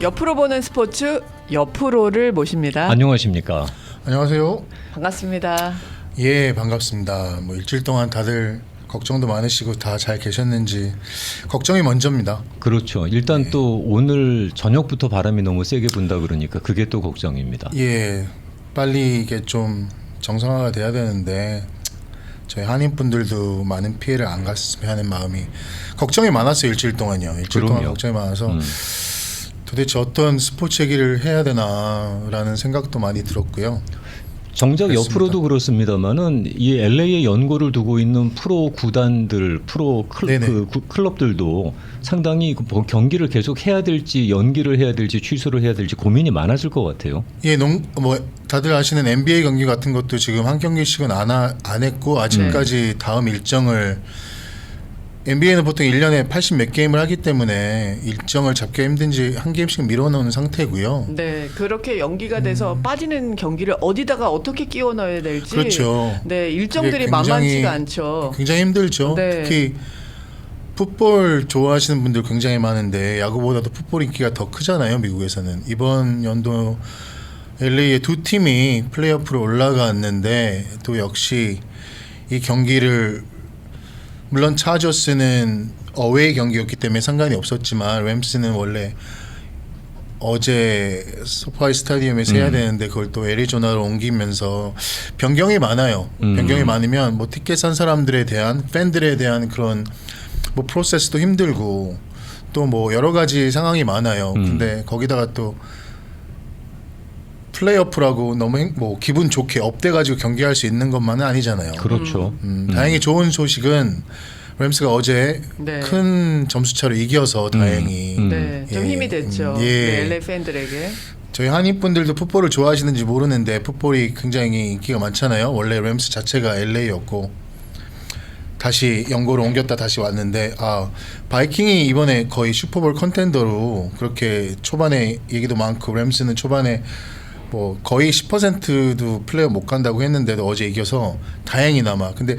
옆으로 보는 스포츠 옆으로를 모십니다. 안녕하십니까. 안녕하세요. 반갑습니다. 예, 반갑습니다. 뭐 일주일 동안 다들 걱정도 많으시고 다 잘 계셨는지 걱정이 먼저입니다. 그렇죠. 일단 네. 또 오늘 저녁부터 바람이 너무 세게 분다 그러니까 그게 또 걱정입니다. 예, 빨리 이게 좀 정상화가 돼야 되는데 저희 한인분들도 많은 피해를 안 갔으면 하는 마음이 걱정이 많았어요. 일주일 동안요. 일주일 동안 그럼요. 걱정이 많아서 도대체 어떤 스포츠 얘기를 해야 되나라는 생각도 많이 들었고요. 정작 그렇습니다. 옆으로도 그렇습니다만은 이 LA에 연고를 두고 있는 프로 구단들, 네네. 클럽들도 상당히 경기를 계속 해야 될지 연기를 해야 될지 취소를 해야 될지 고민이 많았을 것 같아요. 예, 뭐 다들 아시는 NBA 경기 같은 것도 지금 한 경기씩은 안 했고 아직까지 다음 일정을 NBA는 보통 1년에 80 몇 게임을 하기 때문에 일정을 잡기 힘든지 한 게임씩 밀어놓은 상태고요. 네, 그렇게 연기가 돼서 빠지는 경기를 어디다가 어떻게 끼워 넣어야 될지. 그렇죠. 네, 일정들이 그게 만만치가 않죠. 굉장히 힘들죠. 네. 특히 풋볼 좋아하시는 분들 굉장히 많은데 야구보다도 풋볼 인기가 더 크잖아요. 미국에서는. 이번 연도 LA의 두 팀이 플레이오프로 올라갔는데 또 역시 이 경기를 물론 차저스는 어웨이 경기였기 때문에 상관이 없었지만 램스는 원래 어제 소파이 스타디움에서 해야 되는데 그걸 또 애리조나로 옮기면서 변경이 많아요. 변경이 많으면 뭐 티켓 산 사람들에 대한 팬들에 대한 그런 뭐 프로세스도 힘들고 또 뭐 여러 가지 상황이 많아요. 근데 거기다가 또 플레이오프라고 너무 뭐 기분 좋게 업돼가지고 경기할 수 있는 것만은 아니잖아요. 그렇죠. 다행히 좋은 소식은 램스가 어제 네. 큰 점수차로 이겨서 다행히 네, 좀 예. 힘이 됐죠. 예. 네, LA 팬들에게. 저희 한인분들도 풋볼을 좋아하시는지 모르는데 풋볼이 굉장히 인기가 많잖아요. 원래 램스 자체가 LA였고 다시 연고로 옮겼다 다시 왔는데 바이킹이 이번에 거의 슈퍼볼 컨텐더로 그렇게 초반에 얘기도 많고 램스는 초반에 뭐 거의 10%도 플레이오프 못 간다고 했는데도 어제 이겨서 다행히나마. 근데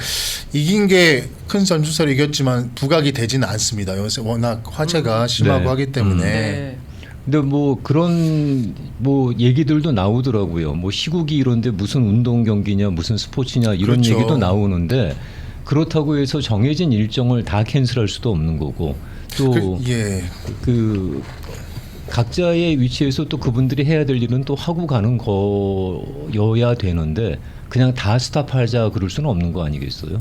이긴 게 큰 점수차로 이겼지만 부각이 되지는 않습니다. 요새 워낙 화제가 심하고 네. 하기 때문에. 네. 근데 뭐 그런 뭐 얘기들도 나오더라고요. 뭐 시국이 이런데 무슨 운동 경기냐, 무슨 스포츠냐 이런 그렇죠. 얘기도 나오는데 그렇다고 해서 정해진 일정을 다 캔슬할 수도 없는 거고 또 예. 그 각자의 위치에서 또 그분들이 해야 될 일은 또 하고 가는 거여야 되는데 그냥 다 스탑하자 그럴 수는 없는 거 아니겠어요?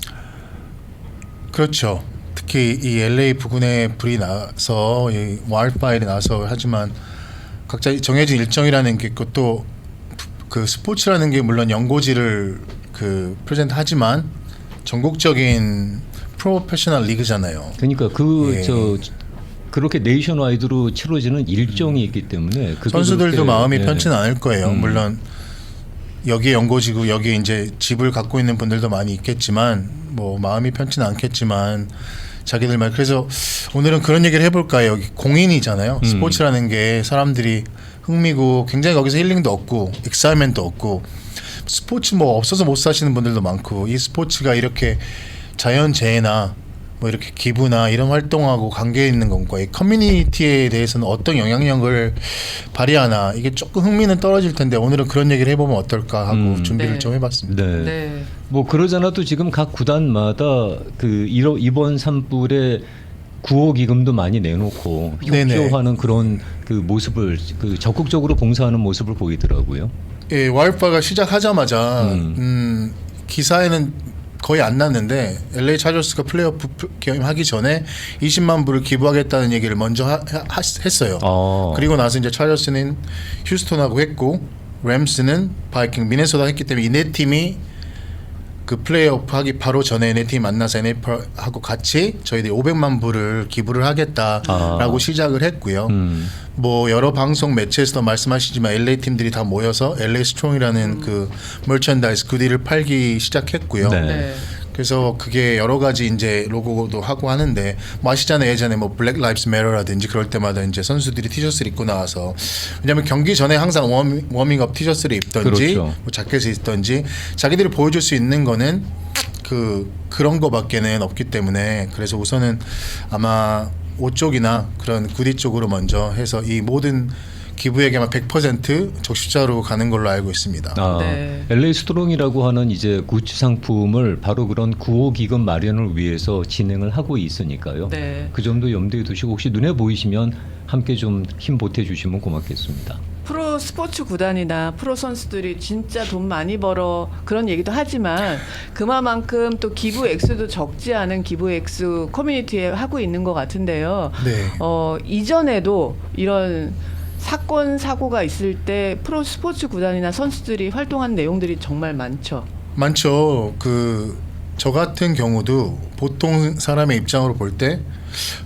그렇죠. 특히 이 LA 부근에 불이 나서 이 와일드파이어가 나서 하지만 각자 정해진 일정이라는 게 있고 또 그 스포츠라는 게 물론 연고지를 그 프레젠트 하지만 전국적인 프로페셔널 리그잖아요. 그러니까 예. 그렇게 네이션와이드로 치러지는 일정이 있기 때문에 그게 선수들도 그렇게, 마음이 예. 편치는 않을 거예요. 물론 여기에 연고지고 여기에 이제 집을 갖고 있는 분들도 많이 있겠지만 뭐 마음이 편치는 않겠지만 자기들 말 그래서 오늘은 그런 얘기를 해볼까요? 여기 공인이잖아요. 스포츠라는 게 사람들이 흥미고 굉장히 거기서 힐링도 얻고 익사이먼도 얻고 스포츠 뭐 없어서 못 사시는 분들도 많고 이 스포츠가 이렇게 자연재해나 뭐 이렇게 기부나 이런 활동하고 관계 있는 건가 이 커뮤니티에 대해서는 어떤 영향력을 발휘하나 이게 조금 흥미는 떨어질 텐데 오늘은 그런 얘기를 해보면 어떨까 하고 준비를 네. 좀 해봤습니다. 네. 네. 뭐 그러잖아도 지금 각 구단마다 그 이번 산불에 구호 기금도 많이 내놓고 네네. 협조하는 그런 그 모습을 그 적극적으로 봉사하는 모습을 보이더라고요. 예, 와일드파이어가 시작하자마자 기사에는 거의 안 났는데 LA 차저스가 플레이오프 게임 하기 전에 20만 불을 기부하겠다는 얘기를 먼저 했어요. 그리고 나서 이제 차저스는 휴스턴하고 했고 램스는 바이킹, 미네소다 했기 때문에 이 네 팀이 그 플레이오프 하기 바로 전에 네 팀 만나서 NFL하고 같이 저희들이 500만 불을 기부를 하겠다라고 시작을 했고요. 뭐 여러 방송 매체에서도 말씀하시지만 LA 팀들이 다 모여서 LA 스트롱이라는 그 머천다이즈 구디를 팔기 시작했고요. 네. 네. 그래서 그게 여러 가지 이제 로고도 하고 하는데 뭐 아시잖아요. 예전에 뭐 블랙 라이브스 매터라든지 그럴 때마다 이제 선수들이 티셔츠를 입고 나와서 왜냐하면 경기 전에 항상 워밍업 티셔츠를 입던지 그렇죠. 뭐 자켓을 입던지 자기들이 보여줄 수 있는 거는 그런 거밖에는 없기 때문에 그래서 우선은 아마 옷 쪽이나 그런 구디 쪽으로 먼저 해서 이 모든 기부액의 100% 적십자로 가는 걸로 알고 있습니다. 아, 네. LA 스트롱이라고 하는 이제 구치 상품을 바로 그런 구호 기금 마련을 위해서 진행을 하고 있으니까요. 네. 그 점도 염두에 두시고 혹시 눈에 보이시면 함께 좀 힘 보태 주시면 고맙겠습니다. 프로 스포츠 구단이나 프로 선수들이 진짜 돈 많이 벌어 그런 얘기도 하지만 그만큼 또 기부 액수도 적지 않은 기부 액수 커뮤니티에 하고 있는 것 같은데요. 네. 이전에도 이런 사건 사고가 있을 때 프로 스포츠 구단이나 선수들이 활동한 내용들이 정말 많죠. 많죠. 저 같은 경우도 보통 사람의 입장으로 볼 때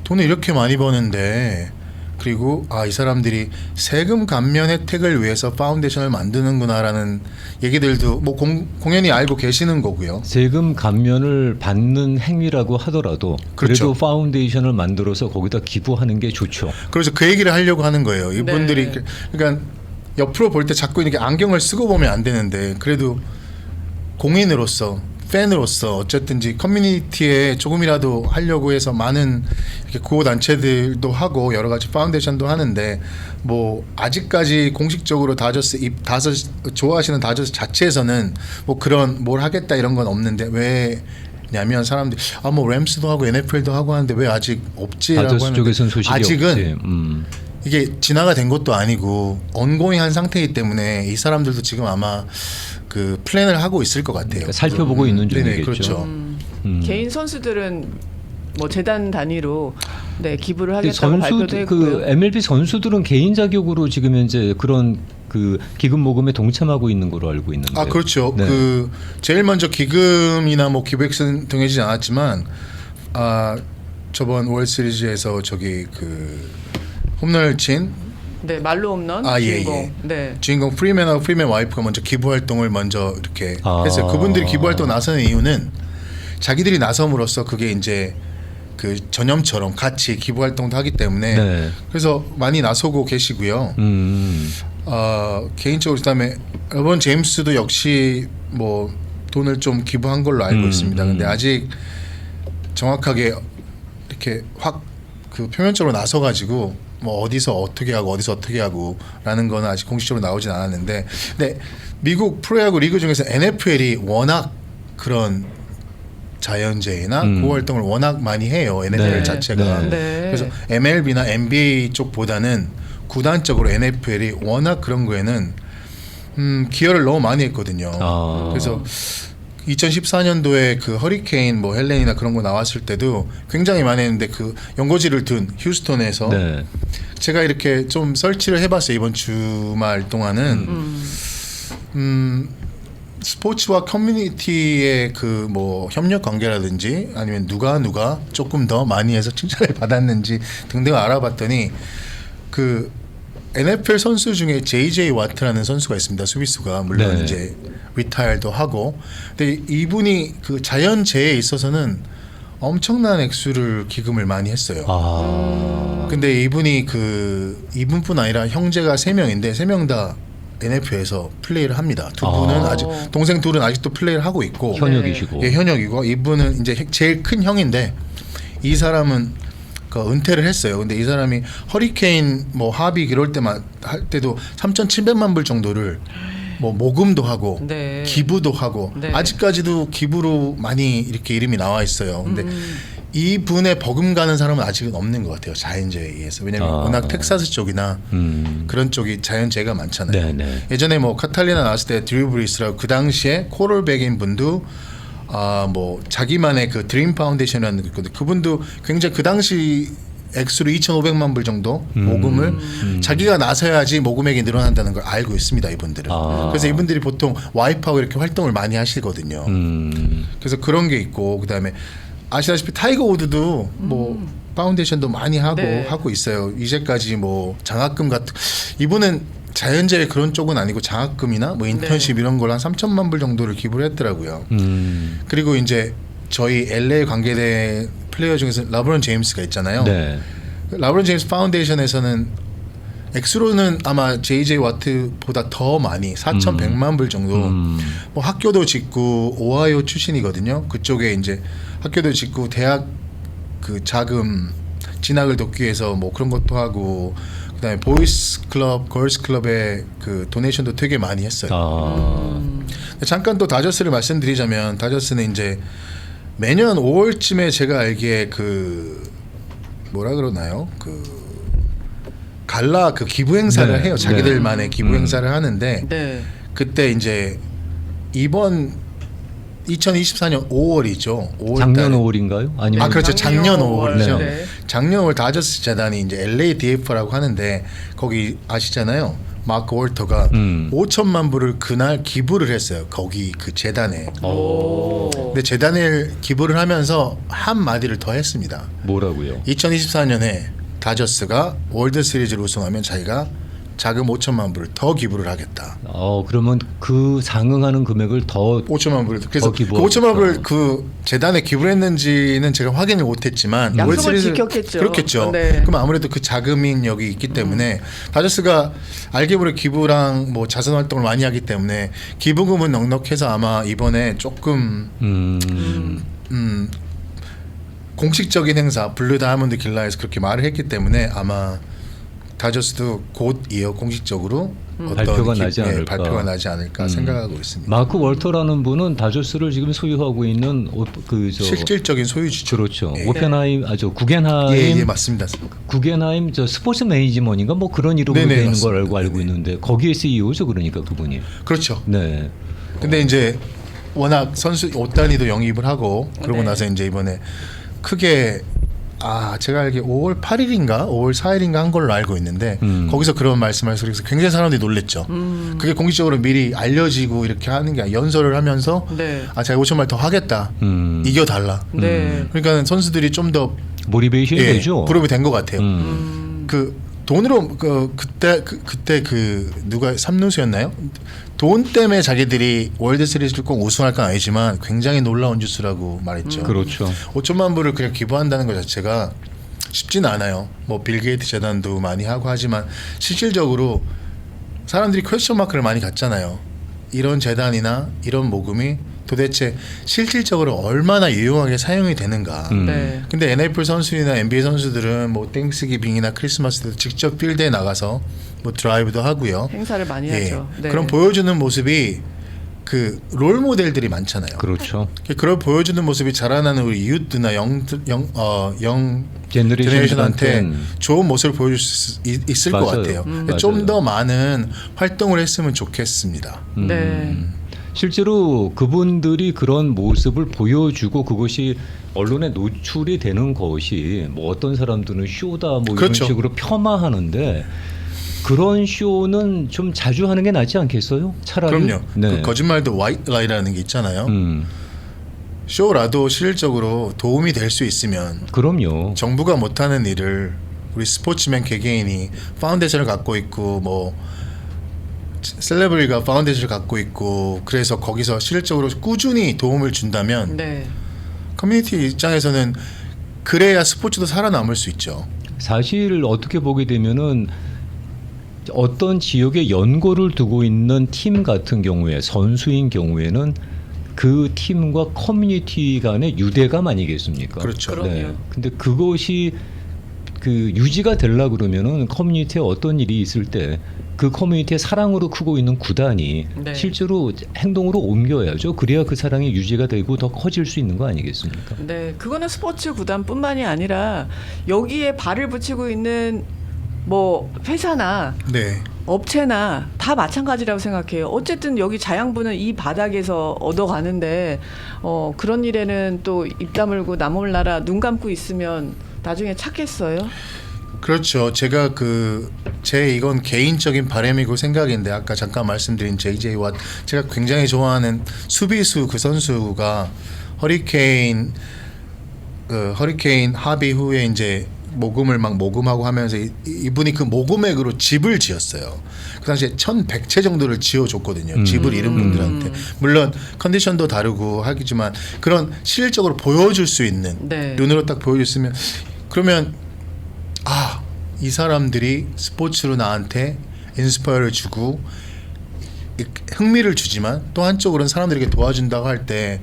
돈을 이렇게 많이 버는데 그리고 이 사람들이 세금 감면 혜택을 위해서 파운데이션을 만드는구나라는 얘기들도 뭐 공연히 알고 계시는 거고요. 세금 감면을 받는 행위라고 하더라도 그렇죠. 그래도 파운데이션을 만들어서 거기다 기부하는 게 좋죠. 그래서 그 얘기를 하려고 하는 거예요. 이분들이 네. 그러니까 옆으로 볼 때 자꾸 이렇게 안경을 쓰고 보면 안 되는데 그래도 공인으로서 팬으로서 어쨌든지 커뮤니티에 조금이라도 하려고 해서 많은 이렇게 구호 단체들도 하고 여러 가지 파운데이션도 하는데 뭐 아직까지 공식적으로 다저스 좋아하시는 다저스 자체에서는 뭐 그런 뭘 하겠다 이런 건 없는데 왜냐면 사람들이 뭐 램스도 하고 NFL도 하고 하는데 왜 아직 없지라고 다저스 하는데 쪽에서는 소식이 아직은 없지. 이게 진화가 된 것도 아니고 언고잉한 상태이기 때문에 이 사람들도 지금 아마 그 플랜을 하고 있을 것 같아요. 그러니까 살펴보고 있는 네네, 중이겠죠. 그렇죠. 개인 선수들은 뭐 재단 단위로 기부를 근데 하겠다고 발표도 했고요. MLB 선수들은 개인 자격으로 지금 현재 그런 그 기금 모금에 동참하고 있는 걸로 알고 있는데. 그렇죠. 네. 제일 먼저 기금이나 뭐 기부액은 정해지지 않았지만 저번 월드 시리즈에서 홈런을 친 말로 홈런 주인공. 네. 주인공 프리맨하고 프리맨 와이프가 먼저 기부 활동을 먼저 이렇게 했어요. 아. 그분들이 기부 활동 나서는 이유는 자기들이 나섬으로써 그게 이제 그 전염처럼 같이 기부 활동도 하기 때문에 네. 그래서 많이 나서고 계시고요. 개인적으로 그다음에 르브론 제임스도 역시 뭐 돈을 좀 기부한 걸로 알고 있습니다. 근데 아직 정확하게 이렇게 확 그 표면적으로 나서 가지고 뭐 어디서 어떻게 하고라는 거는 아직 공식적으로 나오진 않았는데, 근데 미국 프로야구 리그 중에서 NFL이 워낙 그런 자연재해나 구호 활동을 워낙 많이 해요. NFL 네. 자체가. 네. 그래서 MLB나 NBA 쪽보다는 구단적으로 NFL이 워낙 그런 거에는 기여를 너무 많이 했거든요. 그래서 2014년도에 그 허리케인 뭐 헬렌이나 그런 거 나왔을 때도 굉장히 많이 했는데 그 연고지를 둔 휴스턴에서 네. 제가 이렇게 좀 설치를 해봤어요. 이번 주말 동안은 스포츠와 커뮤니티의 그 뭐 협력 관계라든지 아니면 누가 조금 더 많이 해서 칭찬을 받았는지 등등 알아봤더니 그 NFL 선수 중에 JJ 와트라는 선수가 있습니다. 수비수가 물론 네. 이제 리타일도 하고, 근데 이분이 그 자연재해에 있어서는 엄청난 액수를 기금을 많이 했어요. 근데 이분이 이분뿐 아니라 형제가 3명인데 3명 다 NFL에서 플레이를 합니다. 두 분은 아직 동생 둘은 아직도 플레이를 하고 있고 현역이시고. 예, 현역이고 이분은 이제 제일 큰 형인데 이 사람은 은퇴를 했어요. 근데 이 사람이 허리케인 뭐 하비 이럴 때만 할 때도 3,700만 불 정도를 뭐 모금도 하고 네. 기부도 하고 아직까지도 기부로 많이 이렇게 이름이 나와 있어요. 근데 이분의 버금가는 사람은 아직은 없는 것 같아요. 자연재해에 의해서. 왜냐하면 워낙 텍사스 쪽이나 그런 쪽이 자연재해가 많잖아요. 네네. 예전에 뭐 카탈리나 나왔을 때 드류 브리스라고 그 당시에 코럴백인 분도 뭐 자기만의 그 드림 파운데이션이라는 게 있거든요. 그분도 굉장히 그 당시 액수로 2,500만 불 정도 모금을 자기가 나서야지 모금액이 늘어난다는 걸 알고 있습니다. 이분들은. 그래서 이분들이 보통 와이프하고 이렇게 활동을 많이 하시거든요. 그래서 그런 게 있고, 그다음에 아시다시피 타이거 우드도 뭐 파운데이션도 많이 하고 있어요. 이제까지 뭐 장학금 같은, 이분은 자연재해 그런 쪽은 아니고 장학금이나 뭐 인턴십 이런 걸 한 3,000만 불 정도를 기부를 했더라고요. 그리고 이제 저희 LA 관계된 플레이어 중에서 르브론 제임스가 있잖아요. 네. 르브론 제임스 파운데이션에서는 액수로는 아마 JJ 와트보다 더 많이 4,100만 불 정도. 뭐 학교도 짓고 오하이오 출신이거든요. 그쪽에 이제 학교도 짓고 대학 그 자금 진학을 돕기 위해서 뭐 그런 것도 하고, 그다음에 보이스 클럽, 걸스 클럽의 그 도네이션도 되게 많이 했어요. 잠깐 또 다저스를 말씀드리자면 다저스는 이제 매년 5월쯤에 제가 알기에 그 뭐라 그러나요? 그 갈라 그 기부 행사를 네. 해요. 자기들만의 기부 행사를 하는데 네. 그때 이제 이번 2024년 5월이죠. 5월 작년 5월인가요? 아니면 그렇죠. 작년 5월이죠. 네. 작년 5월 다저스 재단이 이제 LA DF라고 하는데 거기 아시잖아요. 마크 월터가 5천만 불을 그날 기부를 했어요. 거기 그 재단에. 오. 근데 재단에 기부를 하면서 한 마디를 더 했습니다. 뭐라고요? 2024년에 다저스가 월드 시리즈를 우승하면 자기가 자금 5천만 불을 더 기부를 하겠다. 그러면 그 상응하는 금액을 더 5천만 불. 그래서 그 기부하겠다. 5천만 불을 그 재단에 기부를 했는지는 제가 확인을 못했지만 약속을 월드 시리즈 지켰겠죠. 그렇겠죠. 네. 그럼 아무래도 그 자금인 여기 있기 때문에 다저스가 알게 모르게 기부랑 뭐 자선 활동을 많이 하기 때문에 기부금은 넉넉해서 아마 이번에 조금 공식적인 행사 블루 다이아몬드 길라에서 그렇게 말을 했기 때문에 아마 다저스도 곧 이어 공식적으로 발표가 나지 않을까. 발표가 나지 않을까 생각하고 있습니다. 마크 월터라는 분은 다저스를 지금 소유하고 있는 실질적인 소유주죠. 그렇죠. 예. 오펜하임 구겐하임 예, 맞습니다. 구겐하임 스포츠 매니지먼인가 뭐 그런 이름으로 네네, 되어 있는 맞습니다. 걸 알고 있는데 거기에 CEO죠. 그러니까 그분이. 그렇죠. 네. 근데 이제 워낙 선수 옷 단위도 영입을 하고 그러고 네. 나서 이제 이번에 크게 제가 알기에 5월 8일인가 5월 4일인가 한 걸로 알고 있는데 거기서 그런 말씀하셔서 그래서 굉장히 사람들이 놀랬죠. 그게 공식적으로 미리 알려지고 이렇게 하는 게 아니라 연설을 하면서 네. 제가 5천만 더 하겠다. 이겨달라. 네. 그러니까 선수들이 좀 더 모티베이션이 되죠. 그룹이 된 것 같아요. 그 돈으로 그때 누가 삼루수였나요? 돈 때문에 자기들이 월드 시리즈를 꼭 우승할 건 아니지만 굉장히 놀라운 뉴스라고 말했죠. 그렇죠. 5천만 불을 그냥 기부한다는 것 자체가 쉽지는 않아요. 뭐 빌 게이트 재단도 많이 하고 하지만 실질적으로 사람들이 퀘스천 마크를 많이 갖잖아요. 이런 재단이나 이런 모금이 도대체 실질적으로 얼마나 유용하게 사용이 되는가. 네. 근데 NFL 선수들이나 NBA 선수들은 뭐 땡스기빙이나 크리스마스 때 직접 필드에 나가서 뭐 드라이브도 하고요. 행사를 많이 예. 하죠. 네. 그럼 보여주는 모습이 그 롤 모델들이 많잖아요. 그렇죠. 그걸 보여주는 모습이 자라나는 우리 유트나 영 제너레이션한테 제너레이션한테 좋은 모습을 보여줄 수 있을 것 맞아요. 같아요. 좀 더 많은 활동을 했으면 좋겠습니다. 네. 실제로 그분들이 그런 모습을 보여주고 그것이 언론에 노출이 되는 것이 뭐 어떤 사람들은 쇼다 뭐 그렇죠. 이런 식으로 폄하하는데 그런 쇼는 좀 자주 하는 게 낫지 않겠어요? 차라리. 그럼요. 네. 그 거짓말도 화이트 라이라는 게 있잖아요. 쇼라도 실질적으로 도움이 될 수 있으면 그럼요. 정부가 못하는 일을 우리 스포츠맨 개개인이 파운데이션을 갖고 있고 뭐 셀레브리가 파운데이션을 갖고 있고 그래서 거기서 실질적으로 꾸준히 도움을 준다면 네. 커뮤니티 입장에서는 그래야 스포츠도 살아남을 수 있죠. 사실 어떻게 보게 되면은 어떤 지역에 연고를 두고 있는 팀 같은 경우에 선수인 경우에는 그 팀과 커뮤니티 간의 유대감 아니겠습니까? 그렇죠. 그럼요. 근데 그것이 그 유지가 되려 그러면은 커뮤니티에 어떤 일이 있을 때 그 커뮤니티의 사랑으로 크고 있는 구단이 네. 실제로 행동으로 옮겨야죠. 그래야 그 사랑이 유지가 되고 더 커질 수 있는 거 아니겠습니까? 네, 그거는 스포츠 구단뿐만이 아니라 여기에 발을 붙이고 있는 뭐 회사나 네. 업체나 다 마찬가지라고 생각해요. 어쨌든 여기 자양분은 이 바닥에서 얻어가는데 그런 일에는 또 입 다물고 나 몰라라 눈 감고 있으면 나중에 찾겠어요? 그렇죠. 제가 제 이건 개인적인 바람이고 생각인데 아까 잠깐 말씀드린 JJ 왓 제가 굉장히 좋아하는 수비수 그 선수가 허리케인 합의 후에 이제 모금을 막 모금하고 하면서 이분이 그 모금액으로 집을 지었어요. 그 당시에 1,100채 정도를 지어줬거든요. 집을 잃은 분들한테. 물론 컨디션도 다르고 하겠지만 그런 실질적으로 보여줄 수 있는 네. 눈으로 딱 보여줬으면 그러면 이 사람들이 스포츠로 나한테 인스파이어를 주고 흥미를 주지만 또 한쪽으로는 사람들에게 도와준다고 할 때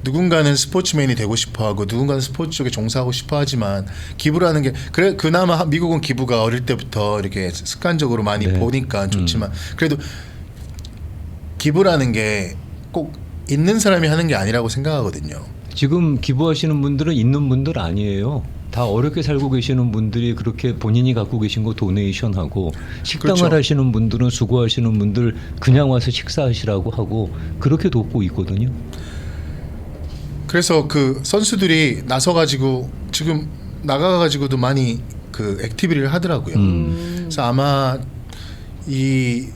누군가는 스포츠맨이 되고 싶어하고 누군가는 스포츠 쪽에 종사하고 싶어하지만 기부라는 게 그래 그나마 미국은 기부가 어릴 때부터 이렇게 습관적으로 많이 네. 보니까 좋지만 그래도 기부라는 게 꼭 있는 사람이 하는 게 아니라고 생각하거든요. 지금 기부하시는 분들은 있는 분들 아니에요. 다 어렵게 살고 계시는 분들이 그렇게 본인이 갖고 계신 거 도네이션하고 식당을 그렇죠. 하시는 분들은 수고하시는 분들 그냥 와서 식사하시라고 하고 그렇게 돕고 있거든요. 그래서 그 선수들이 나서가지고 지금 나가가지고도 많이 그 액티비티를 하더라고요. 그래서 아마 이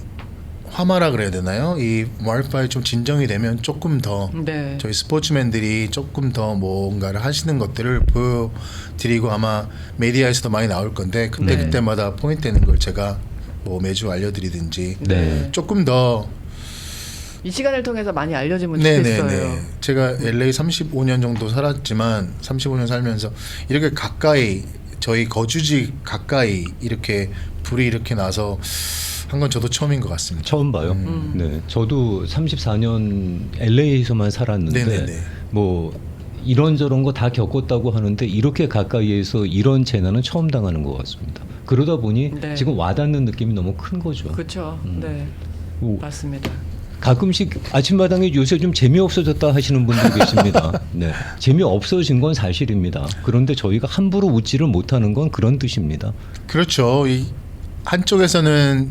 화마라 그래야 되나요? 이 와일드파이어 좀 진정이 되면 조금 더 네. 저희 스포츠맨들이 조금 더 뭔가를 하시는 것들을 보여드리고 아마 메디아에서도 많이 나올 건데 그때 네. 그때마다 포인트 되는 걸 제가 뭐 매주 알려드리든지 네. 조금 더 이 시간을 통해서 많이 알려지면 좋겠어요. 네네네. 제가 LA 35년 정도 살았지만 35년 살면서 이렇게 가까이 저희 거주지 가까이 이렇게 불이 이렇게 나서 한 건 저도 처음인 것 같습니다. 처음 봐요. 네, 저도 34년 LA에서만 살았는데 네네네. 뭐 이런저런 거 다 겪었다고 하는데 이렇게 가까이에서 이런 재난은 처음 당하는 것 같습니다. 그러다 보니 네. 지금 와닿는 느낌이 너무 큰 거죠. 그렇죠. 네. 오, 맞습니다. 가끔씩 아침마당에 요새 좀 재미없어졌다 하시는 분들 계십니다. 네, 재미없어진 건 사실입니다. 그런데 저희가 함부로 웃지를 못하는 건 그런 뜻입니다. 그렇죠. 이 한쪽에서는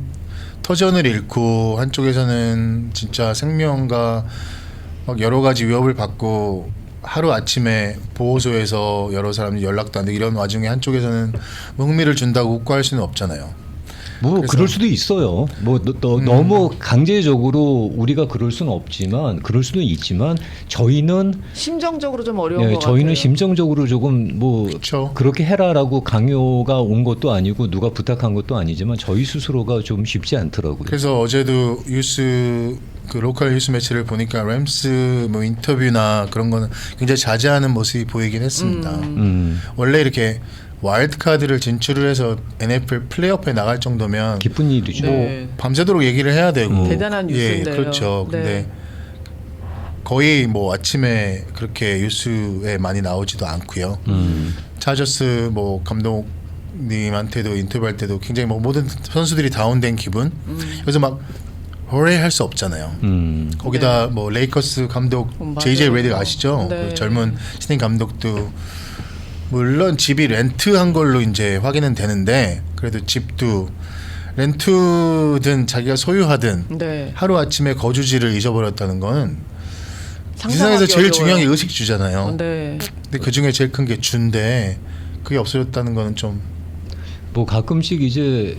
터전을 잃고 한쪽에서는 진짜 생명과 막 여러 가지 위협을 받고 하루 아침에 보호소에서 여러 사람이 연락도 안 되고 이런 와중에 한쪽에서는 뭐 흥미를 준다고 웃고 할 수는 없잖아요. 뭐 그래서- 그럴 수도 있어요. 뭐 너무 강제적으로 우리가 그럴 수는 없지만 그럴 수도 있지만 저희는 심정적으로 좀 어려운 것 저희는 같아요. 심정적으로 조금 뭐 그렇죠. 그렇게 해라라고 강요가 온 것도 아니고 누가 부탁한 것도 아니지만 저희 스스로가 좀 쉽지 않더라고요. 그래서 어제도 뉴스 그 로컬 뉴스 매체를 보니까 램스 뭐 인터뷰나 그런 거는 굉장히 자제하는 모습이 보이긴 했습니다. 원래 이렇게 와일드 카드를 진출을 해서 NFL 플레이오프에 나갈 정도면 기쁜 일이죠. 네. 밤새도록 얘기를 해야 되고 대단한 뉴스인데요. 예, 그렇죠. 네. 근데 거의 뭐 아침에 그렇게 뉴스에 많이 나오지도 않고요. 차저스 뭐 감독님한테도 인터뷰할 때도 굉장히 뭐 모든 선수들이 다운된 기분. 그래서 막 호레할 수 없잖아요. 거기다 뭐 레이커스 감독 맞아요. JJ 레딕 아시죠? 네. 그 젊은 신인 감독도 물론 집이 렌트한 걸로 이제 확인은 되는데 그래도 집도 렌트든 자기가 소유하든 네. 하루 아침에 거주지를 잊어버렸다는 건 상상하기 세상에서 제일 어려워요. 중요한 게 의식주잖아요. 네. 근데 그 중에 제일 큰 게 주인데 그게 없어졌다는 거는 좀 뭐 가끔씩 이제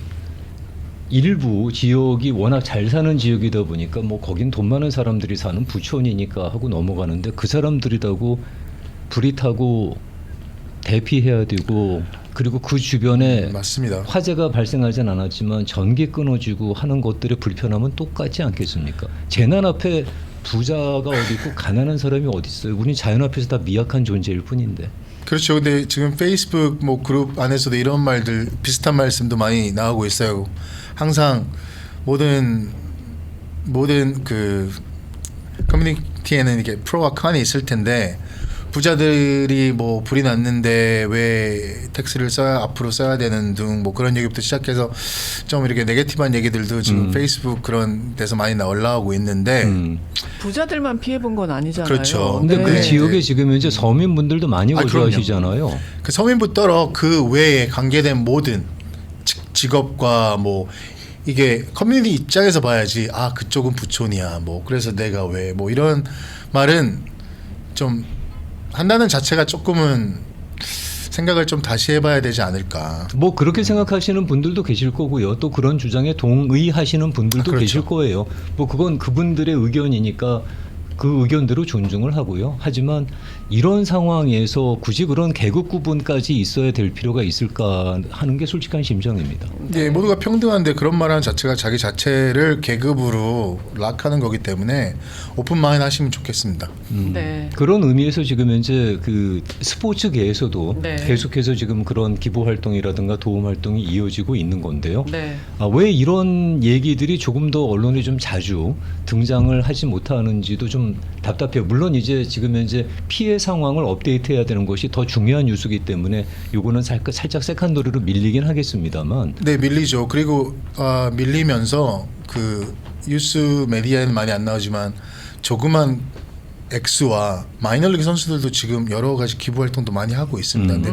일부 지역이 워낙 잘 사는 지역이다 보니까 뭐 거긴 돈 많은 사람들이 사는 부촌이니까 하고 넘어가는데 그 사람들이라고 불이 타고 대피해야 되고 그리고 그 주변에 맞습니다. 화재가 발생하진 않았지만 전기 끊어지고 하는 것들의 불편함은 똑같지 않겠습니까? 재난 앞에 부자가 어디 있고 가난한 사람이 어디 있어요? 우린 자연 앞에서 다 미약한 존재일 뿐인데. 그렇죠. 근데 지금 페이스북 뭐 그룹 안에서도 이런 말들 비슷한 말씀도 많이 나오고 있어요. 항상 모든 그 커뮤니티에는 이렇게 프로와 컨이 있을 텐데 부자들이 뭐 불이 났는데 왜 텍스를 앞으로 써야 되는 등 뭐 그런 얘기부터 시작해서 좀 이렇게 네게티브한 얘기들도 지금 페이스북 그런 데서 많이 올라오고 있는데 부자들만 피해 본 건 아니잖아요. 그렇죠. 근데 그 네. 지역에 지금 현재 서민분들도 많이 아, 거주하시잖아요. 그 서민부터러 그 외에 관계된 모든 직업과 뭐 이게 커뮤니티 입장에서 봐야지 아 그쪽은 부촌이야 뭐 그래서 내가 왜 뭐 이런 말은 좀 한다는 자체가 조금은 생각을 좀 다시 해봐야 되지 않을까. 뭐 그렇게 생각하시는 분들도 계실 거고요. 또 그런 주장에 동의하시는 분들도 그렇죠. 계실 거예요. 뭐 그건 그분들의 의견이니까 그 의견대로 존중을 하고요. 하지만 이런 상황에서 굳이 그런 계급 구분까지 있어야 될 필요가 있을까 하는 게 솔직한 심정입니다. 예, 모두가 평등한데 그런 말하는 자체가 자기 자체를 계급으로 락하는 거기 때문에 오픈 마인드 하시면 좋겠습니다. 네. 그런 의미에서 지금 현재 그 스포츠계에서도 네. 계속해서 지금 그런 기부 활동이라든가 도움 활동이 이어지고 있는 건데요. 네. 왜 이런 얘기들이 조금 더 언론에 좀 자주 등장을 하지 못하는지도 좀 좀 답답해요. 물론 이제 지금 현재 피해 상황을 업데이트해야 되는 것이 더 중요한 뉴스이기 때문에 요거는 살짝 세컨더리로 밀리긴 하겠습니다만. 네, 밀리죠. 그리고 밀리면서 그 뉴스 메디어에는 많이 안 나오지만 조그만 액수와 마이너리그 선수들도 지금 여러 가지 기부 활동도 많이 하고 있습니다. 근데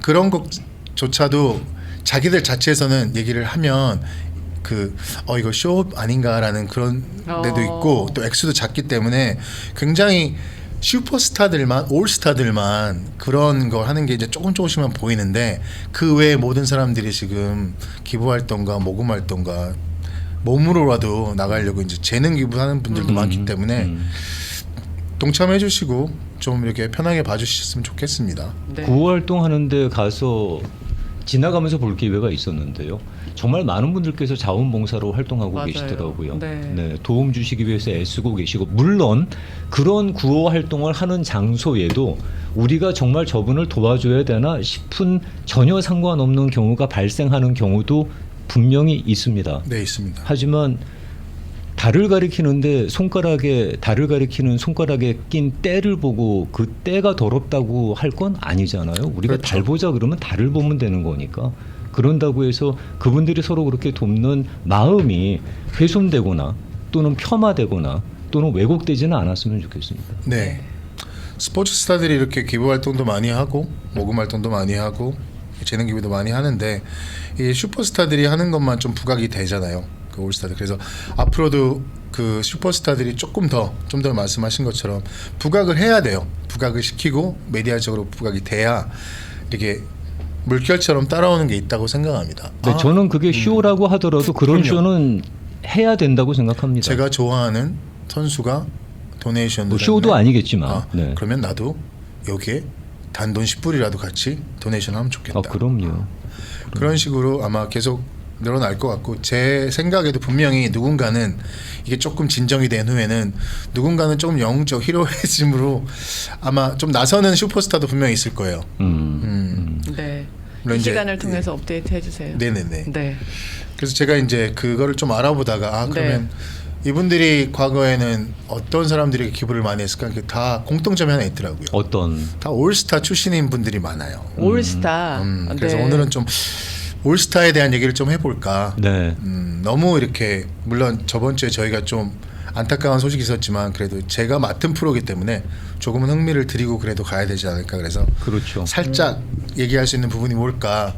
그런 것조차도 자기들 자체에서는 얘기를 하면 이거 쇼 아닌가라는 그런 데도 있고 또 액수도 작기 때문에 굉장히 슈퍼스타들만 올스타들만 그런 걸 하는 게 이제 조금씩만 보이는데 그 외에 모든 사람들이 지금 기부 활동과 모금 활동과 몸으로라도 나가려고 이제 재능 기부하는 분들도 많기 때문에 동참해 주시고 좀 이렇게 편하게 봐주셨으면 좋겠습니다. 네. 구호 활동하는데 가서 지나가면서 볼 기회가 있었는데요. 정말 많은 분들께서 자원봉사로 활동하고 맞아요. 계시더라고요. 네. 도움 주시기 위해서 애쓰고 계시고 물론 그런 구호 활동을 하는 장소에도 우리가 정말 저분을 도와줘야 되나 싶은 전혀 상관없는 경우가 발생하는 경우도 분명히 있습니다. 네, 있습니다. 하지만 달을 가리키는데 달을 가리키는 손가락에 낀 때를 보고 그 때가 더럽다고 할 건 아니잖아요. 우리가 그렇죠. 달 보자 그러면 달을 보면 되는 거니까. 그런다고 해서 그분들이 서로 그렇게 돕는 마음이 훼손되거나 또는 폄하되거나 또는 왜곡되지는 않았으면 좋겠습니다. 네. 스포츠 스타들이 이렇게 기부 활동도 많이 하고 모금 활동도 많이 하고 재능 기부도 많이 하는데 이 슈퍼스타들이 하는 것만 좀 부각이 되잖아요. 그 올스타들. 그래서 앞으로도 그 슈퍼스타들이 좀 더 말씀하신 것처럼 부각을 해야 돼요. 부각을 시키고 메디아적으로 부각이 돼야 이렇게 물결처럼 따라오는 게 있다고 생각합니다. 네, 저는 그게 쇼라고 하더라도 그런 그럼요. 쇼는 해야 된다고 생각합니다. 제가 좋아하는 선수가 도네이션을 뭐 쇼도 아니겠지만. 네. 그러면 나도 여기에 단돈 10불이라도 같이 도네이션 하면 좋겠다. 그럼요. 그런 식으로 아마 계속 늘어날 것 같고 제 생각에도 분명히 누군가는 이게 조금 진정이 된 후에는 누군가는 조금 영적 히로이즘으로 아마 좀 나서는 슈퍼스타도 분명히 있을 거예요. 네. 물론 이 이제- 시간을 통해서 업데이트 해주세요. 네네네. 네. 그래서 제가 이제 그거를 좀 알아보다가 그러면 이분들이 과거에는 어떤 사람들이 기부를 많이 했을까? 다 공통점이 하나 있더라고요. 어떤 다 올스타 출신인 분들이 많아요. 올스타. 그래서 네. 오늘은 좀 올스타에 대한 얘기를 좀 해볼까. 네. 너무 이렇게 물론 저번 주에 저희가 좀 안타까운 소식이 있었지만 그래도 제가 맡은 프로기 때문에 조금은 흥미를 드리고 그래도 가야 되지 않을까. 그래서 그렇죠. 살짝 얘기할 수 있는 부분이 뭘까.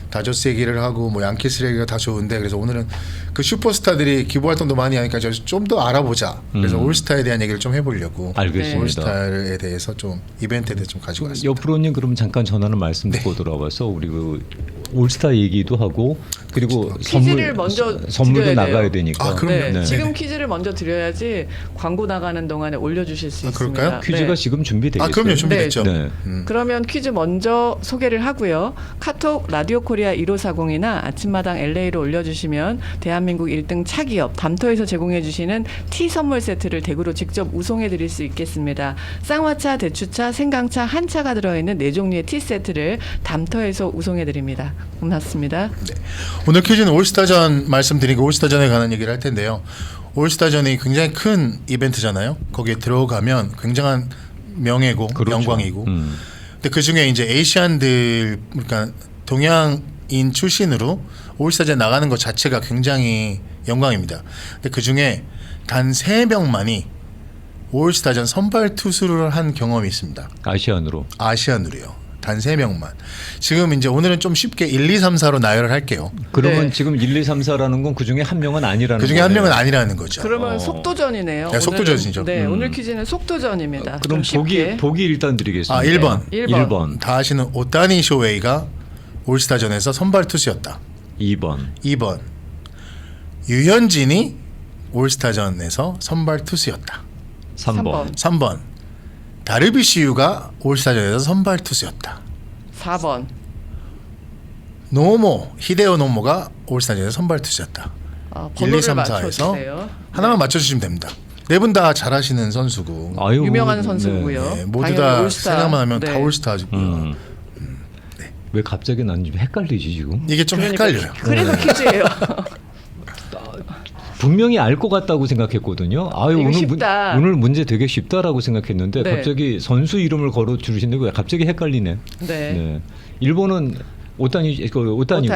다저스 얘기를 하고 뭐 양키스 얘기가 다 좋은데 그래서 오늘은 그 슈퍼스타들이 기부 활동도 많이 하니까 좀 더 알아보자. 그래서 올스타에 대한 얘기를 좀 해보려고. 알겠습니다. 올스타에 대해서 좀 이벤트에 대해서 좀 가지고 왔습니다. 옆프로님 그럼 잠깐 전하는 말씀 듣고 돌아와서 우리 그 올스타 얘기도 하고 그리고 퀴즈를 먼저 선물도 드려야 나가야 돼요. 되니까. 아, 그럼요. 네. 네. 지금 퀴즈를 먼저 드려야지 광고 나가는 동안에 올려주실 수 있습니다. 그럴까요? 퀴즈가 네. 지금 준비되겠어요. 그럼요. 준비됐죠. 네. 그러면 퀴즈 먼저 소개를 하고요. 카톡 라디오 코리아 1540이나 아침마당 LA로 올려주시면 대한민국 1등 차기업 담터에서 제공해주시는 티 선물 세트를 댁으로 직접 우송해드릴 수 있겠습니다. 쌍화차, 대추차, 생강차, 한차가 들어있는 4종류의 티 세트를 담터에서 우송해드립니다. 고맙습니다. 오늘 퀴즈는 올스타전 말씀드리고 올스타전에 관한 얘기를 할 텐데요. 올스타전이 굉장히 큰 이벤트잖아요. 거기에 들어가면 굉장한 명예고 그렇죠. 영광이고. 근데 그 중에 이제 에이시안들 그러니까 동양인 출신으로 올스타전 나가는 것 자체가 굉장히 영광입니다. 근데 그 중에 단 3명만이 올스타전 선발 투수를 한 경험이 있습니다. 아시안으로. 아시안으로요. 단 3명만. 지금 이제 오늘은 좀 쉽게 1, 2, 3, 4로 나열을 할게요. 그러면 네. 지금 1, 2, 3, 4라는 건 그중에 한 명은 아니라는 그 중에 한 거네요. 명은 아니라는 거죠. 그러면 속도전이네요. 네, 속도전이죠. 네, 오늘 퀴즈는 속도전입니다. 그럼 좀 쉽게. 보기 일단 드리겠습니다. 1번. 1번. 다 아시는 오타니 쇼웨이가 올스타전에서 선발 투수였다. 2번. 2번. 유현진이 올스타전에서 선발 투수였다. 3번. 3번. 다르비시유가 올스타전에서 선발 투수였다. 4번. 히데오 노모가 올스타전에서 선발 투수였다. 1, 2, 3, 4에서 맞춰주세요. 하나만 맞춰주시면 됩니다. 네 분 다 잘하시는 선수고 아유, 유명한 선수고요. 네, 모두 당연히 다 올스타. 생각만 하면 네. 다 올스타고요. 왜 갑자기 난 좀 헷갈리지 지금? 이게 좀 그러니까 헷갈려요. 그래서 퀴즈예요. 분명히 알 것 같다고 생각했거든요. 아유 이거 오늘 쉽다. 오늘 문제 되게 쉽다라고 생각했는데 네. 갑자기 선수 이름을 걸어 주시는데 갑자기 헷갈리네. 네. 일본은 오타니고요. 오타니.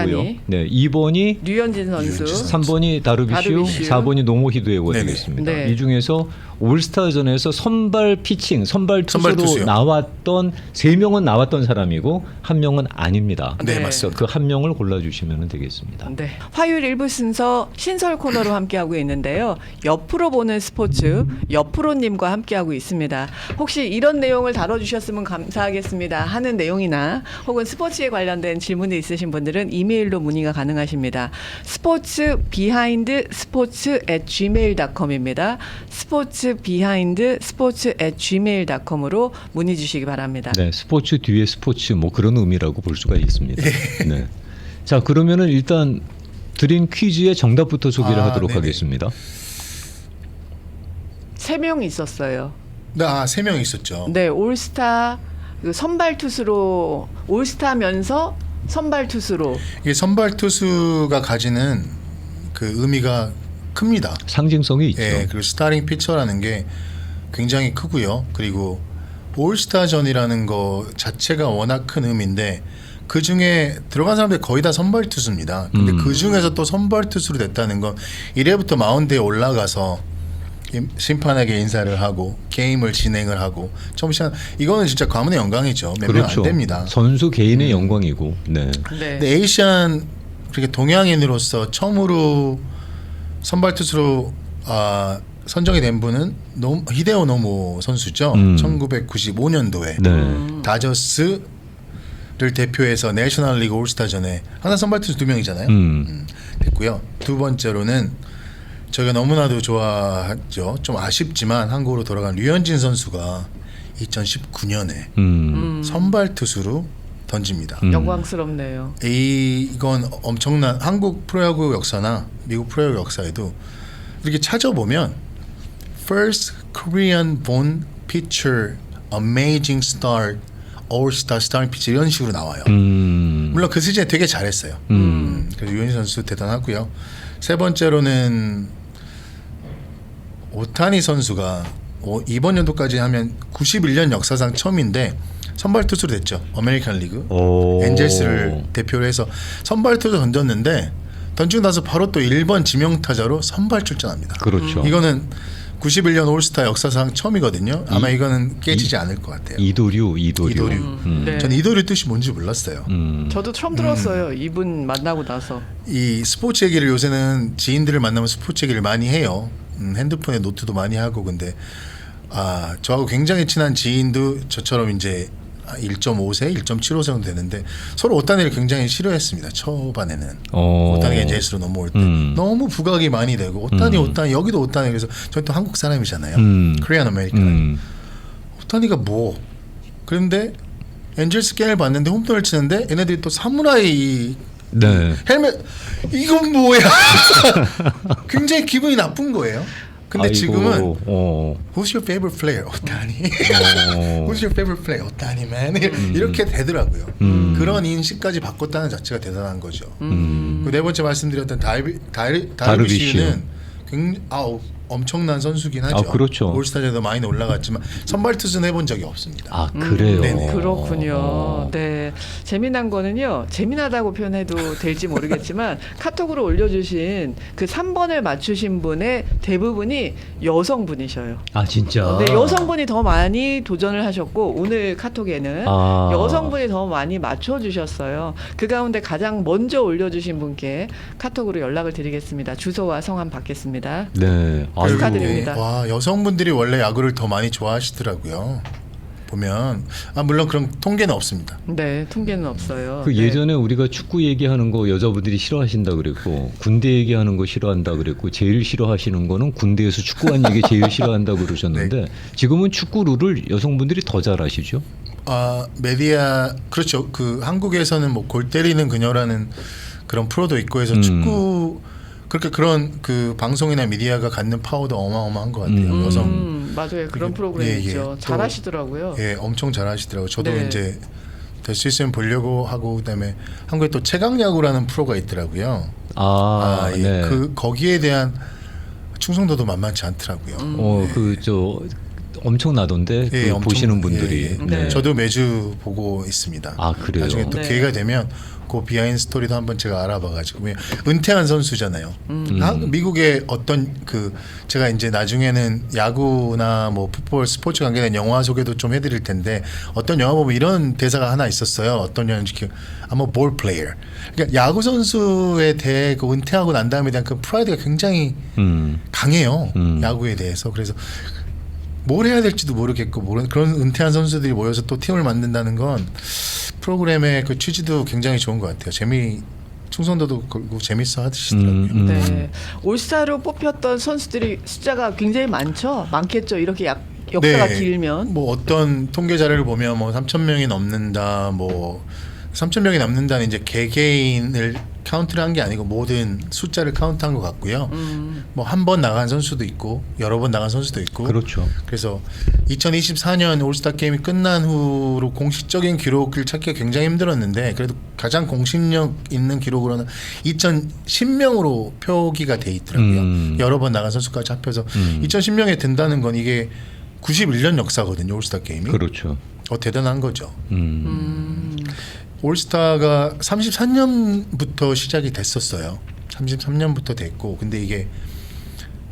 네, 2번이 류현진 선수. 류현진 선수. 3번이 다루비슈, 다루비슈. 4번이 노모 히데오가 네네. 되겠습니다. 네. 이 중에서 올스타전에서 선발 피칭, 선발 투수로 투수요. 나왔던 3명은 나왔던 사람이고 1명은 아닙니다. 네, 네. 맞습니다. 그 1명을 골라주시면 되겠습니다. 네. 화요일 1부 순서 신설 코너로 함께하고 있는데요. 옆으로 보는 스포츠, 옆으로님과 함께하고 있습니다. 혹시 이런 내용을 다뤄주셨으면 감사하겠습니다 하는 내용이나 혹은 스포츠에 관련된 질문이 있으신 분들은 이메일로 문의가 가능하십니다. 스포츠 비하인드 스포츠 @gmail.com입니다. 스포츠 비하인드 스포츠 @gmail.com으로 문의 주시기 바랍니다. 네, 스포츠 뒤에 스포츠 뭐 그런 의미라고 볼 수가 있습니다. 네. 자, 그러면은 일단 드린 퀴즈의 정답부터 소개를 하도록 네네. 하겠습니다. 3명 있었어요. 네, 3명 있었죠. 네, 올스타 그 선발 투수로 올스타면서 선발 투수로 이게 선발 투수가 가지는 그 의미가 큽니다. 상징성이 있죠. 예, 그리고 스타링 피처라는 게 굉장히 크고요. 그리고 올스타전이라는 거 자체가 워낙 큰 의미인데 그 중에 들어간 사람들 거의 다 선발 투수입니다. 근데 그 중에서 또 선발 투수로 됐다는 건 1회부터 마운드에 올라가서 심판에게 인사를 하고 게임을 진행을 하고 처음 시작 이거는 진짜 가문의 영광이죠. 몇 명 안 됩니다. 선수 개인의 영광이고. 네. 네. 근데 에이시안 그렇게 동양인으로서 처음으로 선발 투수로 선정이 된 분은 히데오 노모 선수죠. 1995년도에 네. 다저스를 대표해서 내셔널리그 올스타전에 항상 선발 투수 2명이잖아요. 됐고요. 두 번째로는 저희가 너무나도 좋아하죠. 좀 아쉽지만 한국으로 돌아간 류현진 선수가 2019년에 선발 투수로 던집니다. 영광스럽네요. 이건 엄청난 한국 프로야구 역사나 미국 프로야구 역사에도 이렇게 찾아보면 First Korean born pitcher amazing start All-Star starting pitcher 이런 식으로 나와요. 물론 그 시즌에 되게 잘했어요. 그래서 유현진 선수 대단하고요. 세 번째로는 오타니 선수가 이번 연도까지 하면 91년 역사상 처음인데 선발 투수로 됐죠. 아메리칸 리그 오. 엔젤스를 대표로 해서 선발 투수 던졌는데 던지고 나서 바로 또 1번 지명 타자로 선발 출전합니다. 그렇죠. 이거는 91년 올스타 역사상 처음이거든요. 아마 이거는 깨지지 않을 것 같아요. 이도류. 네. 전 이도류 뜻이 뭔지 몰랐어요. 저도 처음 들었어요. 이분 만나고 나서. 이 스포츠 얘기를 요새는 지인들을 만나면 스포츠 얘기를 많이 해요. 핸드폰에 노트도 많이 하고 근데 저하고 굉장히 친한 지인도 저처럼 이제 1.5세, 1.75세 정도 되는데 서로 오타니를 굉장히 싫어했습니다. 초반에는 오타니가 엔젤스로 넘어올 때 너무 부각이 많이 되고 오타니 여기도 오타니 그래서 저희 또 한국 사람이잖아요. 코리안 아메리칸 오타니가 뭐 그런데 엔젤스 게임을 봤는데 홈런을 치는데 얘네들이 또 사무라이 네. 헬멧 이건 뭐야? 굉장히 기분이 나쁜 거예요. 근데 아이고, 지금은 Who's your favorite player? 오타니. Who's your favorite player? 오타니 man. 이렇게 되더라고요. 그런 인식까지 바꿨다는 자체가 대단한 거죠. 그리고 네 번째 말씀드렸던 다르비슈는 굉장히 엄청난 선수긴 하죠. 그렇죠. 올스타전에도 많이 올라갔지만 선발 투수는 해본 적이 없습니다. 그래요. 네네. 그렇군요. 네. 재미난 거는요. 재미나다고 표현해도 될지 모르겠지만 카톡으로 올려주신 그 3번을 맞추신 분의 대부분이 여성분이셔요. 진짜. 네, 여성분이 더 많이 도전을 하셨고 오늘 카톡에는 여성분이 더 많이 맞춰주셨어요. 그 가운데 가장 먼저 올려주신 분께 카톡으로 연락을 드리겠습니다. 주소와 성함 받겠습니다. 네. 축하드립니다. 와, 여성분들이 원래 야구를 더 많이 좋아하시더라고요. 보면 물론 그런 통계는 없습니다. 네, 통계는 없어요. 그 예전에 우리가 축구 얘기하는 거 여자분들이 싫어하신다 그랬고 군대 얘기하는 거 싫어한다 그랬고 제일 싫어하시는 거는 군대에서 축구한 얘기 제일 싫어한다 그러셨는데 지금은 축구 룰을 여성분들이 더 잘 아시죠? 메디아 그렇죠. 그 한국에서는 뭐 골 때리는 그녀라는 그런 프로도 있고 해서 축구 그렇게 그런 그 방송이나 미디어가 갖는 파워도 어마어마한 것 같아요. 여성 맞아요. 그런 프로그램 있죠. 잘하시더라고요. 엄청 잘하시더라고요. 저도 네. 이제 될 수 있으면 보려고 하고 그다음에 한국에 또 최강야구라는 프로가 있더라고요. 예. 네. 그 거기에 대한 충성도도 만만치 않더라고요. 그 저 엄청나던데 예, 그 엄청- 보시는 분들이. 예, 예. 네. 저도 매주 보고 있습니다. 아, 그래요? 나중에 또 네. 기회가 되면 그 비하인드 스토리도 한번 제가 알아봐가지고 은퇴한 선수잖아요. 미국의 어떤 그 제가 이제 나중에는 야구나 뭐 풋볼 스포츠 관계된 영화 소개도 좀 해드릴 텐데 어떤 영화 보면 이런 대사가 하나 있었어요. 어떤 영화인지 I'm a ball player. 그러니까 야구 선수에 대해 그 은퇴하고 난 다음에 대한 그 프라이드가 굉장히 강해요. 야구에 대해서. 그래서 뭘 해야 될지도 모르겠고 그런 은퇴한 선수들이 모여서 또 팀을 만든다는 건 프로그램의 그 취지도 굉장히 좋은 것 같아요. 충성도도 걸고 재밌어 하시더라고요. 네. 올스타로 뽑혔던 선수들이 숫자가 굉장히 많겠죠. 이렇게 역사가 길면. 뭐 어떤 통계 자료를 보면 뭐 3,000명이 넘는다, 뭐 3,000명이 넘는다는 이제 개개인을 카운트를 한 게 아니고 모든 숫자를 카운트한 것 같고요. 뭐 한 번 나간 선수도 있고 여러 번 나간 선수도 있고. 그렇죠. 그래서 2024년 올스타 게임이 끝난 후로 공식적인 기록을 찾기가 굉장히 힘들었는데 그래도 가장 공신력 있는 기록으로는 2,010명으로 표기가 돼 있더라고요. 여러 번 나간 선수까지 합해서 2,010명에 든다는 건 이게 91년 역사거든요. 올스타 게임이. 그렇죠. 대단한 거죠. 올스타가 33년부터 시작이 됐었어요. 33년부터 됐고 근데 이게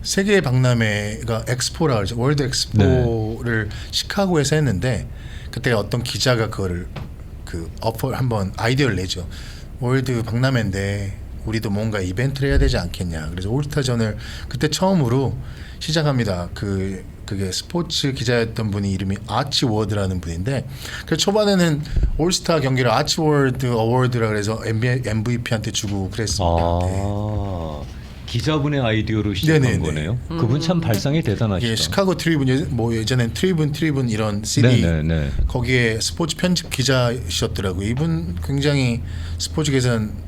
세계 박람회가 엑스포라 그러죠. 월드 엑스포를 시카고에서 했는데 그때 어떤 기자가 그거를 그 한번 아이디어를 내죠. 월드 박람회인데 우리도 뭔가 이벤트를 해야 되지 않겠냐. 그래서 올스타전을 그때 처음으로 시작합니다. 그게 스포츠 기자였던 분이 이름이 아치 워드라는 분인데 그 초반에는 올스타 경기를 아치 워드 어워드라 그래서 MVP한테 주고 그랬습니다. 기자분의 아이디어로 시작한 네네네. 거네요. 그분 참 발상이 대단하시다. 예, 시카고 트리븐 뭐 예전엔 트리븐 이런 CD 네네네. 거기에 스포츠 편집 기자이셨더라고요. 이분 굉장히 스포츠계에서는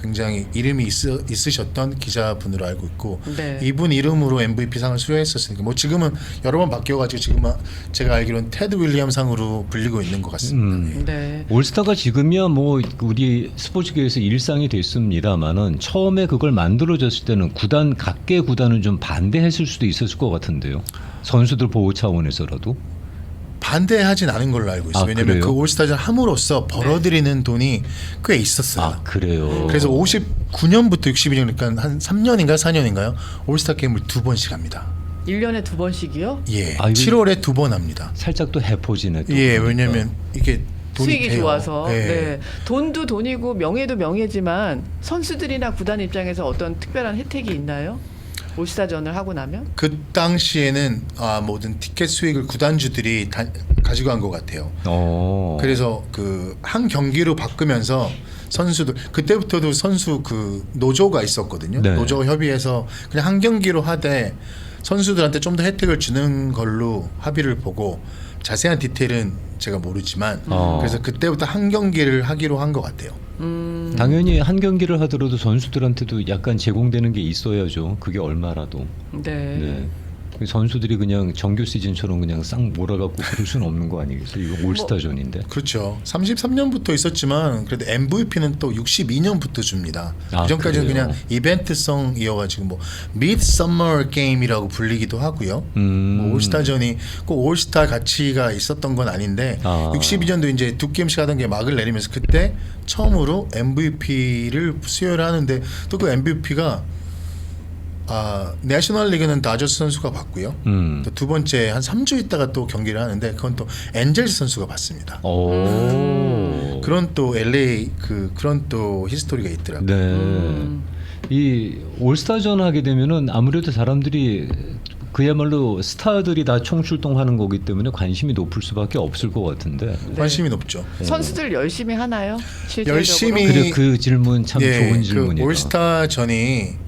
굉장히 이름이 있으셨던 기자분으로 알고 있고 네. 이분 이름으로 MVP 상을 수여했었으니까 뭐 지금은 여러 번 바뀌어가지고 지금은 제가 알기로는 테드 윌리엄 상으로 불리고 있는 것 같습니다. 네. 올스타가 지금이야 뭐 우리 스포츠계에서 일상이 됐습니다만은 처음에 그걸 만들어졌을 때는 각계 구단은 좀 반대했을 수도 있었을 것 같은데요. 선수들 보호 차원에서라도. 반대하진 않은 걸로 알고 있어요. 왜냐하면 그래요? 그 올스타전 함으로써 벌어들이는 돈이 꽤 있었어요. 그래요. 그래서 59년부터 62년 그러니까 한 3년인가 4년인가요? 올스타 게임을 2번씩 합니다. 1년에 2번씩이요? 예, 아, 이거 7월에 2번 합니다. 살짝 또 해포지네. 또 예, 보니까. 왜냐하면 이게 돈이 수익이 돼요. 좋아서. 예. 네. 돈도 돈이고 명예도 명예지만 선수들이나 구단 입장에서 어떤 특별한 혜택이 있나요? 올스타전을 하고 나면? 그 당시에는 모든 티켓 수익을 구단주들이 다 가지고 간 것 같아요. 그래서 그 한 경기로 바꾸면서 선수들 그때부터도 선수 그 노조가 있었거든요. 네. 노조 협의해서 그냥 한 경기로 하되 선수들한테 좀 더 혜택을 주는 걸로 합의를 보고 자세한 디테일은 제가 모르지만 그래서 그때부터 한 경기를 하기로 한 것 같아요. 당연히 한 경기를 하더라도 선수들한테도 약간 제공되는 게 있어야죠. 그게 얼마라도. 네. 선수들이 그냥 정규 시즌처럼 그냥 싹 몰아갖고 그럴 수는 없는 거 아니겠어요? 이거 올스타전인데. 그렇죠. 33년부터 있었지만 그래도 MVP는 또 62년부터 줍니다. 그전까지는 그래요? 그냥 이벤트성이어가지고 뭐 미드서머 게임이라고 불리기도 하고요. 뭐 올스타전이 꼭 올스타 가치가 있었던 건 아닌데 62년도 이제 두 게임씩 하던 게 막을 내리면서 그때 처음으로 MVP를 수여를 하는데 또 그 MVP가 내셔널리그는 다저스 선수가 받고요. 또 두 번째 한 3주 있다가 또 경기를 하는데 그건 또 엔젤스 선수가 받습니다. 그런 또 LA 그런 또 히스토리가 있더라고요. 네. 이 올스타전 하게 되면은 아무래도 사람들이 그야말로 스타들이 다 총출동하는 거기 때문에 관심이 높을 수밖에 없을 것 같은데. 관심이 높죠. 선수들 열심히 하나요? 실질적으로? 열심히 그래 그 질문 참 좋은 그 질문이다. 올스타전이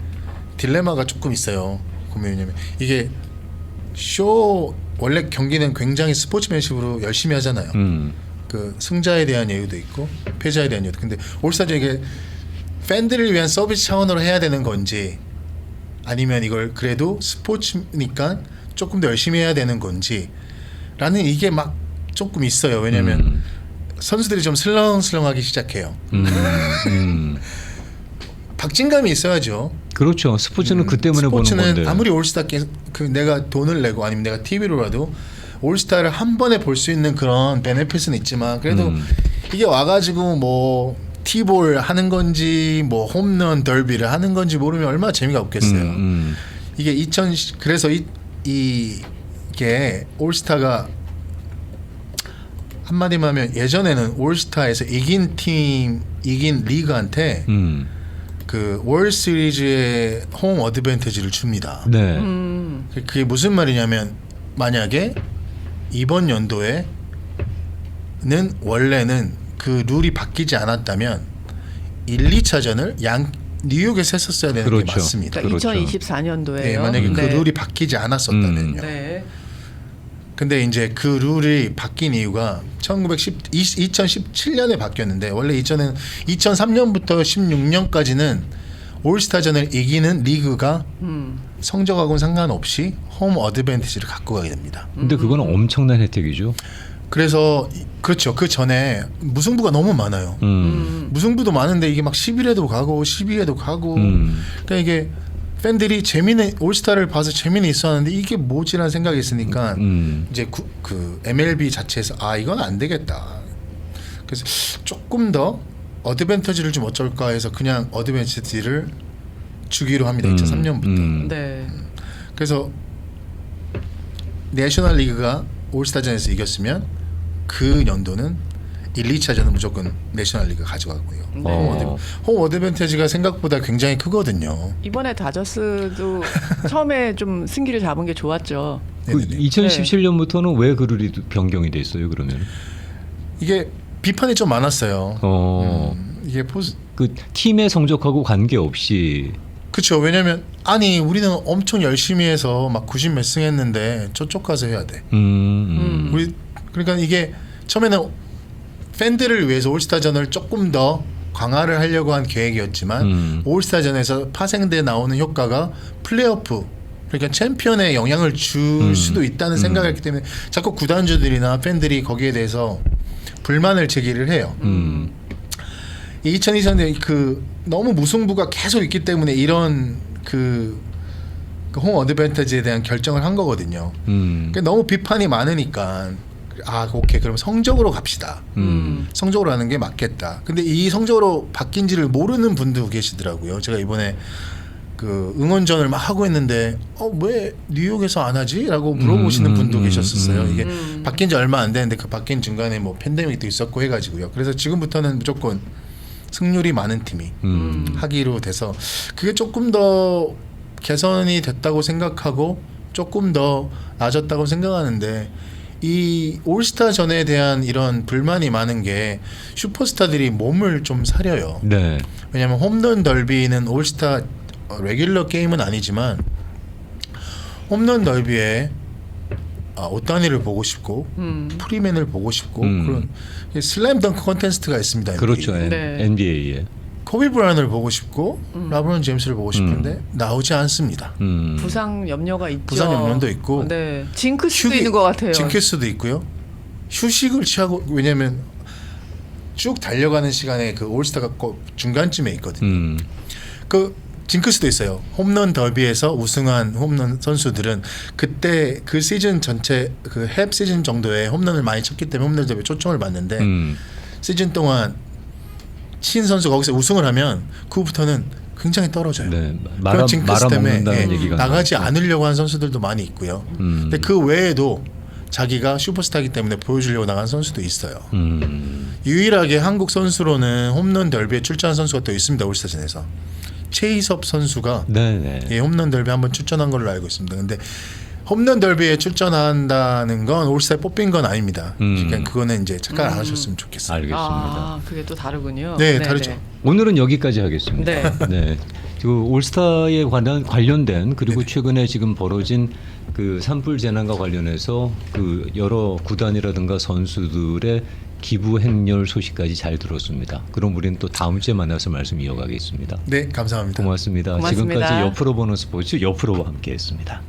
딜레마가 조금 있어요. 왜냐면 이게 원래 경기는 굉장히 스포츠맨십으로 열심히 하잖아요. 그 승자에 대한 여유도 있고 패자에 대한 여유도. 근데 올스타전 이게 팬들을 위한 서비스 차원으로 해야 되는 건지 아니면 이걸 그래도 스포츠니까 조금 더 열심히 해야 되는 건지 라는 이게 막 조금 있어요. 왜냐면 선수들이 좀 슬렁슬렁하기 시작해요. 박진감이 있어야죠. 그렇죠. 스포츠는 그 때문에 보는 스포츠는 건데. 아무리 올스타 그 내가 돈을 내고 아니면 내가 TV로라도 올스타를 한 번에 볼 수 있는 그런 베네핏은 있지만 그래도 이게 와가지고 뭐 티볼 하는 건지 뭐 홈런 더비를 하는 건지 모르면 얼마나 재미가 없겠어요. 이게 그래서 이게 올스타가 한마디만 하면 예전에는 올스타에서 이긴 리그한테 그 월드 시리즈의 홈 어드밴티지를 줍니다. 네. 그게 무슨 말이냐면 만약에 이번 연도에는 원래는 그 룰이 바뀌지 않았다면 1, 2차전을 뉴욕에서 했었어야 되는 그렇죠. 게 맞습니다. 그러니까 그렇죠. 2024년도에요. 네, 만약에 그 룰이 바뀌지 않았었다면요. 네. 근데 이제 그 룰이 바뀐 이유가 2017년에 바뀌었는데 원래 이전에는 2003년부터 16년까지는 올스타전을 이기는 리그가 성적하고는 상관없이 홈 어드밴티지를 갖고 가게 됩니다. 근데 그건 엄청난 혜택이죠. 그래서 그렇죠. 그 전에 무승부가 너무 많아요. 무승부도 많은데 이게 막 11회도 가고 12회도 가고 그러니까 이게 팬들이 올스타를 봐서 재미는 있었는데 이게 뭐지라는 생각이 있으니까 이제 그 MLB 자체에서 이건 안 되겠다. 그래서 조금 더 어드밴티지를 좀 어쩔까 해서 그냥 어드밴티지를 주기로 합니다. 2003년부터. 네. 그래서 내셔널 리그가 올스타전에서 이겼으면 그 연도는 1, 2차전은 무조건 내셔널 리그가 가져가고요. 네. 홈 어드밴티지가 생각보다 굉장히 크거든요. 이번에 다저스도 처음에 좀 승기를 잡은 게 좋았죠. 그 네네네. 2017년부터는 왜 그 룰이 변경이 됐어요? 그러면? 이게 비판이 좀 많았어요. 이게 그 팀의 성적하고 관계없이 그렇죠. 왜냐면 아니 우리는 엄청 열심히 해서 막 90 몇 승 했는데 저쪽 가서 해야 돼. 우리 그러니까 이게 처음에는 팬들을 위해서 올스타전을 조금 더 강화를 하려고 한 계획이었지만 올스타전에서 파생돼 나오는 효과가 플레이오프 그러니까 챔피언에 영향을 줄 수도 있다는 생각을 했기 때문에 자꾸 구단주들이나 팬들이 거기에 대해서 불만을 제기를 해요. 2020년에 그 너무 무승부가 계속 있기 때문에 이런 그 홈 어드밴티지에 대한 결정을 한 거거든요. 그러니까 너무 비판이 많으니까 오케이 그럼 성적으로 갑시다. 성적으로 하는 게 맞겠다. 근데 이 성적으로 바뀐지를 모르는 분도 계시더라고요. 제가 이번에 그 응원전을 막 하고 있는데 왜 뉴욕에서 안 하지? 라고 물어보시는 분도 계셨었어요. 이게 바뀐 지 얼마 안 됐는데 그 바뀐 중간에 뭐 팬데믹도 있었고 해가지고요. 그래서 지금부터는 무조건 승률이 많은 팀이 하기로 돼서 그게 조금 더 개선이 됐다고 생각하고 조금 더 나아졌다고 생각하는데 이 올스타 전에 대한 이런 불만이 많은 게 슈퍼스타들이 몸을 좀 사려요. 네. 왜냐하면 홈런 더비는 올스타 레귤러 게임은 아니지만 홈런 더비에 오타니를 보고 싶고 프리맨을 보고 싶고 그런 슬램 덩크 컨테스트가 있습니다. 그렇죠. 네. NBA에. 코비 브라이언을 보고 싶고 라브론 제임스를 보고 싶은데 나오지 않습니다. 부상 염려가 있죠. 부상 염려도 있고 네. 징크스도 있는 것 같아요. 징크스도 있고요. 휴식을 취하고 왜냐하면 쭉 달려가는 시간에 그 올스타가 중간쯤에 있거든요. 그 징크스도 있어요. 홈런 더비에서 우승한 홈런 선수들은 그때 그 시즌 전체 그 햅 시즌 정도에 홈런을 많이 쳤기 때문에 홈런 더비에 초청을 받는데 시즌 동안 친 선수 거기서 우승을 하면 그 후부터는 굉장히 떨어져요. 네. 그런 징크스 때문에 얘기가 나가지 나왔죠. 않으려고 하는 선수들도 많이 있고요. 근데 그 외에도 자기가 슈퍼스타이기 때문에 보여주려고 나간 선수도 있어요. 유일하게 한국 선수로는 홈런 더비에 출전한 선수가 또 있습니다. 올스타전에서 최희섭 선수가 네네. 홈런 더비 한번 출전한 걸로 알고 있습니다. 근데 홈런 더비에 출전한다는 건 올스타에 뽑힌 건 아닙니다. 그러니까 그거는 이제 착각 안 하셨으면 좋겠어요. 알겠습니다. 그게 또 다르군요. 네, 다르죠. 오늘은 여기까지 하겠습니다. 네. 네. 그 올스타에 관련된 그리고 최근에 지금 벌어진 그 산불 재난과 관련해서 그 여러 구단이라든가 선수들의 기부 행렬 소식까지 잘 들었습니다. 그럼 우리는 또 다음 주에 만나서 말씀 이어가겠습니다. 네, 감사합니다. 고맙습니다. 고맙습니다. 지금까지 옆으로 보는 스포츠 옆으로와 함께했습니다.